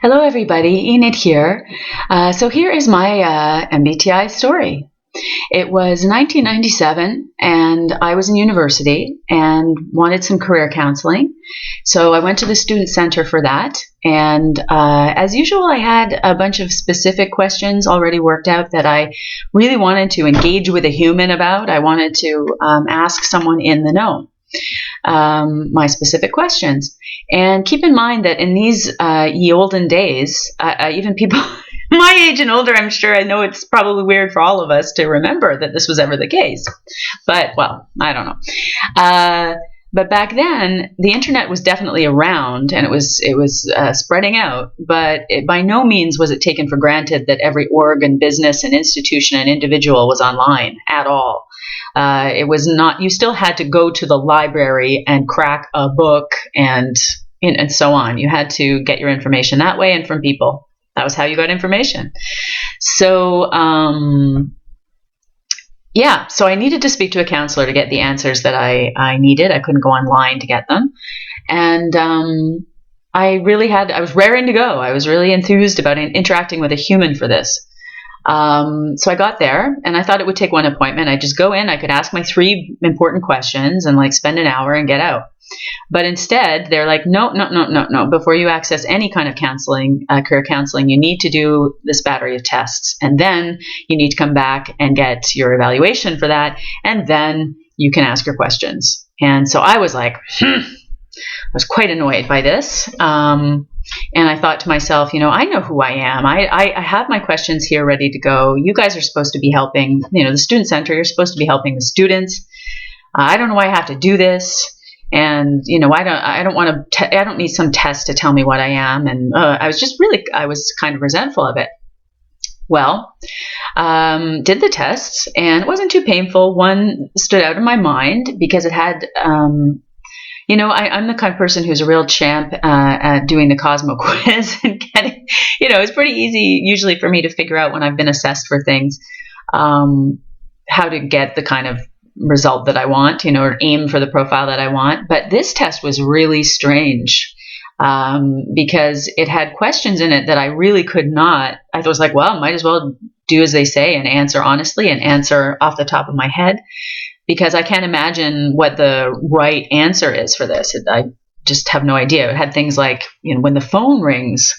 Hello, everybody. Enid here. So here is my MBTI story. It was 1997, and I was in university and wanted some career counseling. So I went to the student center for that. And as usual, I had a bunch of specific questions already worked out that I really wanted to engage with a human about. I wanted to ask someone in the know my specific questions. And keep in mind that in these ye olden days, even people my age and older, I'm sure I know it's probably weird for all of us to remember that this was ever the case. But, well, I don't know. But back then, the internet was definitely around, and it was spreading out. But by no means was it taken for granted that every org and business and institution and individual was online at all. It was not. You still had to go to the library and crack a book and so on. You had to get your information that way and from people. That was how you got information. So, so I needed to speak to a counselor to get the answers that I needed. I couldn't go online to get them. And I was raring to go. I was really enthused about interacting with a human for this. So I got there, and I thought it would take one appointment. I'd just go in, I could ask my 3 important questions and spend an hour and get out. But instead, they're like, no. Before you access any kind of counseling, career counseling, you need to do this battery of tests. And then you need to come back and get your evaluation for that. And then you can ask your questions. And so I was like, I was quite annoyed by this. And I thought to myself, I know who I am. I have my questions here ready to go. You guys are supposed to be helping, the student center, you're supposed to be helping the students. I don't know why I have to do this. And, I don't need some test to tell me what I am. And I was kind of resentful of it. Well, did the tests, and it wasn't too painful. One stood out in my mind because it had, I'm the kind of person who's a real champ at doing the Cosmo quiz and getting, it's pretty easy usually for me to figure out when I've been assessed for things, how to get the kind of result that I want, or aim for the profile that I want. But this test was really strange because it had questions in it that I really could not. I was like, well, might as well do as they say and answer honestly and answer off the top of my head, because I can't imagine what the right answer is for this. I just have no idea. It had things like, when the phone rings,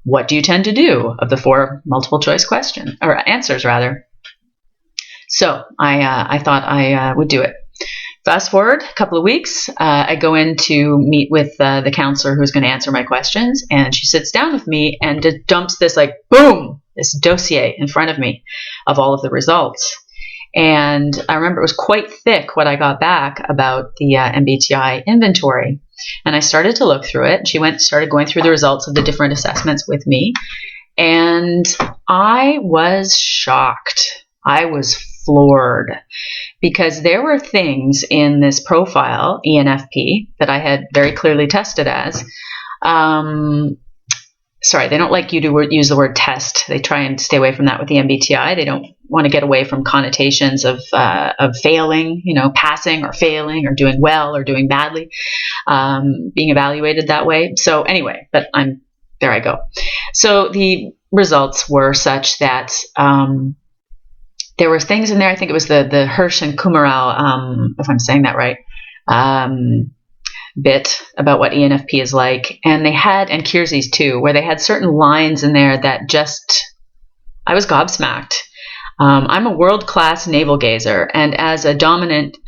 what do you tend to do, of the 4 multiple choice questions or answers rather. So I thought I would do it. Fast forward a couple of weeks, I go in to meet with the counselor who's going to answer my questions, and she sits down with me and just dumps this this dossier in front of me of all of the results. And I remember it was quite thick what I got back about the MBTI inventory. And I started to look through it. She started going through the results of the different assessments with me. And I was shocked. I was floored because there were things in this profile, ENFP, that I had very clearly tested as. Sorry, they don't like you to use the word test. They try and stay away from that with the MBTI. They don't want to get away from connotations of failing, passing or failing or doing well or doing badly, being evaluated that way. So anyway, but there I go. So the results were such that there were things in there. I think it was the Hirsch and Kumarau, if I'm saying that right, bit about what ENFP is like. And they had, and Kiersey's too, where they had certain lines in there that I was gobsmacked. I'm a world-class navel gazer, and as a dominant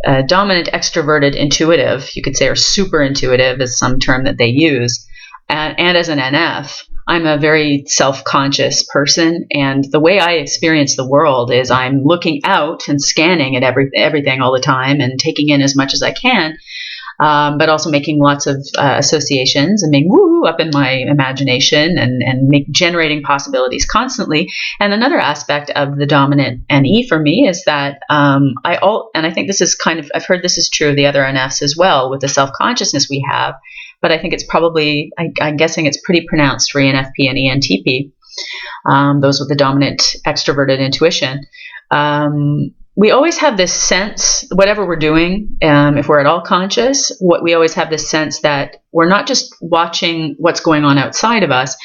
extroverted intuitive, you could say, or super intuitive is some term that they use, and as an NF, I'm a very self-conscious person, and the way I experience the world is I'm looking out and scanning at everything all the time and taking in as much as I can, but also making lots of associations and being woo up in my imagination and generating possibilities constantly. And another aspect of the dominant NE for me is that and I think this is I've heard this is true of the other NFs as well, with the self-consciousness we have. But I think it's probably, I'm guessing it's pretty pronounced for ENFP and ENTP, those with the dominant extroverted intuition. we always have this sense, whatever we're doing, if we're at all conscious, we always have this sense that we're not just watching what's going on outside of us,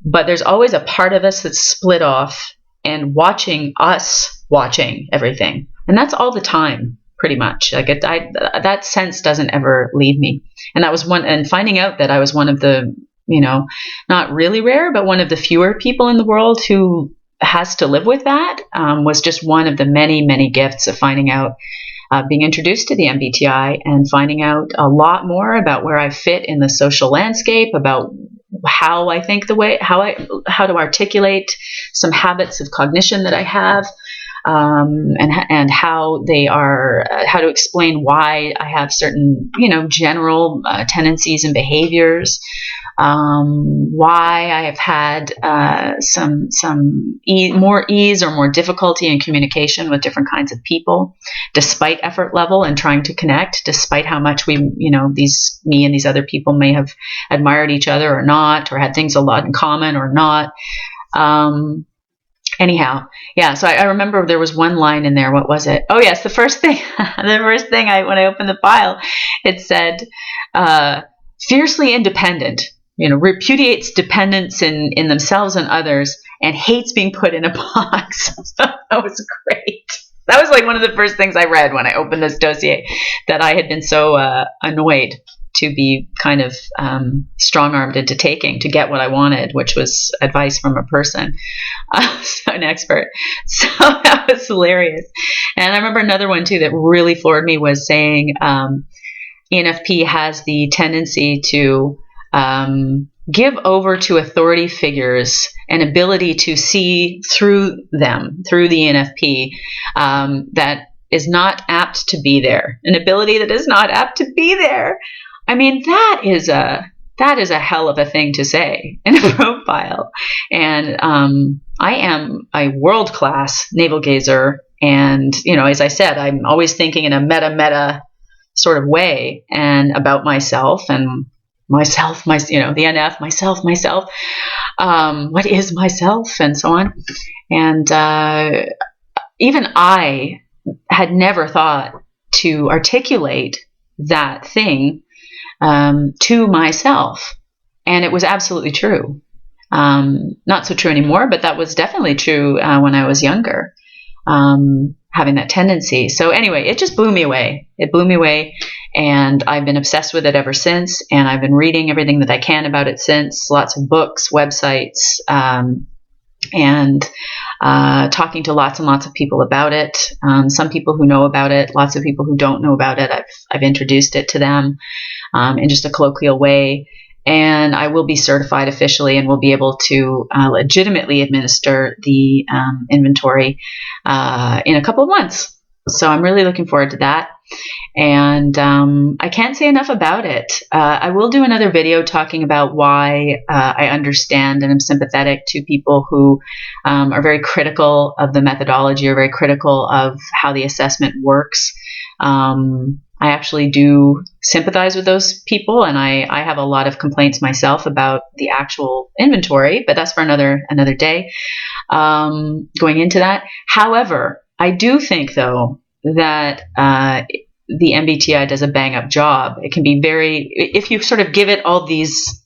but there's always a part of us that's split off and watching us watching everything. And that's all the time, pretty much. Like that sense doesn't ever leave me. And that was and finding out that I was one of the, not really rare, but one of the fewer people in the world who has to live with that, was just one of the many, many gifts of finding out, being introduced to the MBTI and finding out a lot more about where I fit in the social landscape, about how I think, how to articulate some habits of cognition that I have, and how they are, how to explain why I have certain, general tendencies and behaviors, why I have had more ease or more difficulty in communication with different kinds of people, despite effort level and trying to connect, despite how much me and these other people may have admired each other or not, or had things a lot in common or not. Anyhow, yeah, so I remember there was one line in there. What was it? Oh, yes, the first thing when I opened the file, it said, fiercely independent, repudiates dependence in themselves and others, and hates being put in a box. That was great. That was like one of the first things I read when I opened this dossier, that I had been so annoyed to be kind of strong-armed into taking to get what I wanted, which was advice from a person, an expert. So that was hilarious. And I remember another one too that really floored me was saying ENFP has the tendency to give over to authority figures an ability to see through them, through the ENFP, that is not apt to be there. An ability that is not apt to be there. I mean, that is a hell of a thing to say in a profile. And I am a world-class navel gazer. And, as I said, I'm always thinking in a meta sort of way and about myself and the NF, myself, what is myself, and so on. And even I had never thought to articulate that thing to myself. And it was absolutely true. Not so true anymore, but that was definitely true when I was younger, having that tendency. So anyway, it just blew me away. It blew me away. And I've been obsessed with it ever since. And I've been reading everything that I can about it since, lots of books, websites, and talking to lots and lots of people about it. Some people who know about it, lots of people who don't know about it. I've introduced it to them in just a colloquial way. And I will be certified officially and will be able to legitimately administer the inventory in a couple of months. So I'm really looking forward to that. And I can't say enough about it. I will do another video talking about why I understand and am sympathetic to people who are very critical of the methodology or very critical of how the assessment works. I actually do sympathize with those people, and I have a lot of complaints myself about the actual inventory, but that's for another day going into that. However, I do think, though, that the MBTI does a bang-up job. It can be if you sort of give it all these,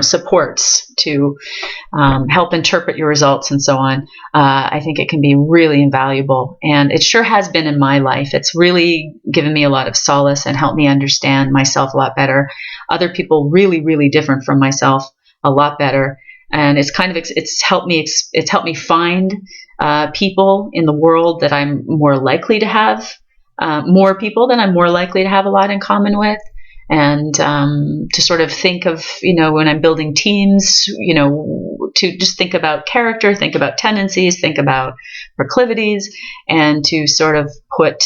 supports to help interpret your results and so on, I think it can be really invaluable. And it sure has been in my life. It's really given me a lot of solace and helped me understand myself a lot better. Other people really, really different from myself a lot better. And it's helped me find people in the world that I'm more likely to have, more people that I'm more likely to have a lot in common with. And to sort of think of, when I'm building teams, to just think about character, think about tendencies, think about proclivities, and to sort of put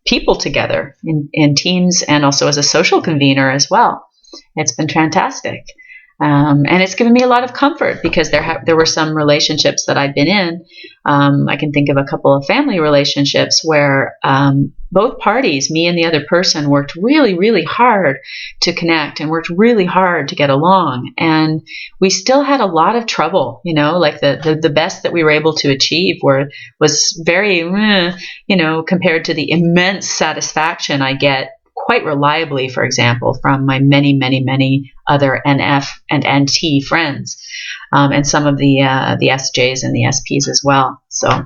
people together in teams and also as a social convener as well. It's been fantastic. And it's given me a lot of comfort because there were some relationships that I've been in. I can think of a couple of family relationships where both parties, me and the other person, worked really, really hard to connect and worked really hard to get along. And we still had a lot of trouble, like the best that we were able to achieve was very, compared to the immense satisfaction I get quite reliably, for example, from my many, many, many other NF and NT friends, and some of the SJs and the SPs as well. So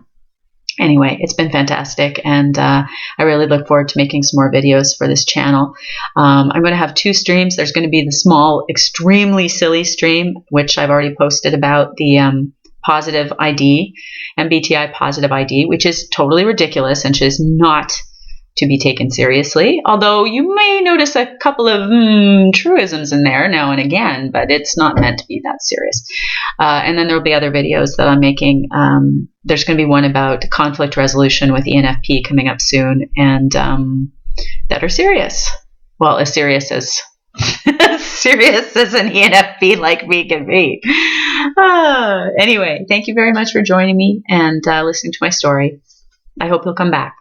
anyway, it's been fantastic, and I really look forward to making some more videos for this channel. I'm going to have 2 streams. There's going to be the small, extremely silly stream, which I've already posted about the positive ID, MBTI positive ID, which is totally ridiculous and is not to be taken seriously, although you may notice a couple of truisms in there now and again, but it's not meant to be that serious. And then there'll be other videos that I'm making. There's going to be one about conflict resolution with ENFP coming up soon, and that are serious. Well, as serious as serious as an ENFP like me can be. Anyway, thank you very much for joining me and listening to my story. I hope you'll come back.